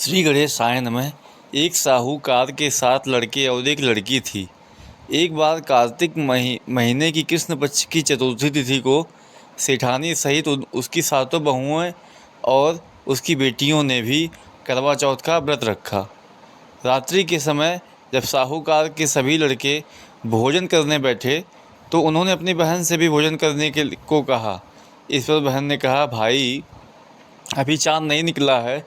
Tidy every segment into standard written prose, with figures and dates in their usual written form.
श्री गणेशायन में एक साहूकार के 7 लड़के और एक लड़की थी। एक बार कार्तिक महीने की कृष्ण पक्ष की चतुर्थी तिथि को सेठानी सहित उसकी 7 बहुएं और उसकी बेटियों ने भी करवा चौथ का व्रत रखा। रात्रि के समय जब साहूकार के सभी लड़के भोजन करने बैठे तो उन्होंने अपनी बहन से भी भोजन करने को कहा। इस पर बहन ने कहा, भाई अभी चाँद नहीं निकला है,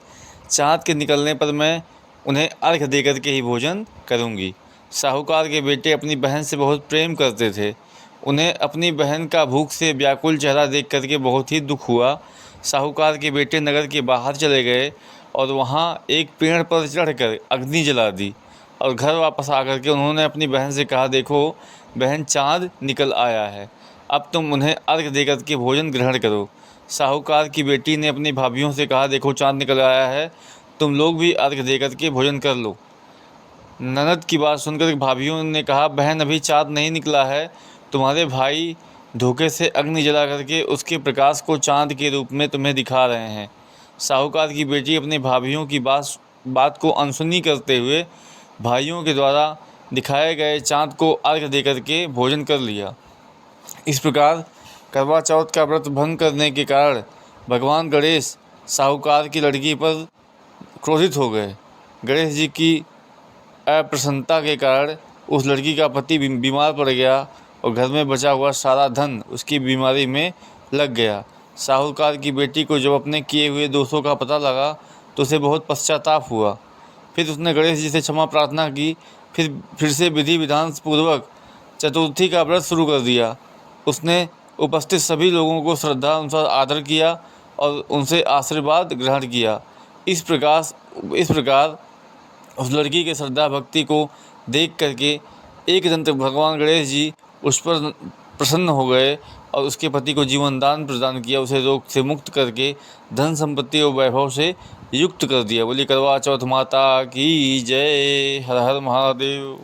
चाँद के निकलने पर मैं उन्हें अर्घ दे कर के ही भोजन करूँगी। साहूकार के बेटे अपनी बहन से बहुत प्रेम करते थे। उन्हें अपनी बहन का भूख से व्याकुल चेहरा देख कर के बहुत ही दुख हुआ। साहूकार के बेटे नगर के बाहर चले गए और वहाँ एक पेड़ पर चढ़कर अग्नि जला दी और घर वापस आकर के उन्होंने अपनी बहन से कहा, देखो बहन, चाँद निकल आया है, अब तुम उन्हें अर्घ दे कर के भोजन ग्रहण करो। साहूकार की बेटी ने अपनी भाभियों से कहा, देखो चाँद निकल आया है, तुम लोग भी अर्घ दे कर के भोजन कर लो। ननद की बात सुनकर भाभियों ने कहा, बहन अभी चाँद नहीं निकला है, तुम्हारे भाई धोखे से अग्नि जला करके उसके प्रकाश को चाँद के रूप में तुम्हें दिखा रहे हैं। साहूकार की बेटी अपनी भाभियों की बात को अनसुनी करते हुए भाइयों के द्वारा दिखाए गए चाँद को अर्घ दे करके भोजन कर लिया। इस प्रकार करवा चौथ का व्रत भंग करने के कारण भगवान गणेश साहूकार की लड़की पर क्रोधित हो गए। गणेश जी की अप्रसन्नता के कारण उस लड़की का पति बीमार पड़ गया और घर में बचा हुआ सारा धन उसकी बीमारी में लग गया। साहूकार की बेटी को जब अपने किए हुए दोषों का पता लगा तो उसे बहुत पश्चाताप हुआ। फिर उसने गणेश जी से क्षमा प्रार्थना की। फिर से विधि विधान पूर्वक चतुर्थी का व्रत शुरू कर दिया। उसने उपस्थित सभी लोगों को श्रद्धा अनुसार आदर किया और उनसे आशीर्वाद ग्रहण किया। इस प्रकार उस लड़की के श्रद्धा भक्ति को देख करके एकदंत भगवान गणेश जी उस पर प्रसन्न हो गए और उसके पति को जीवन दान प्रदान किया। उसे रोग से मुक्त करके धन संपत्ति और वैभव से युक्त कर दिया। बोली करवा चौथ माता की जय। हर हर महादेव।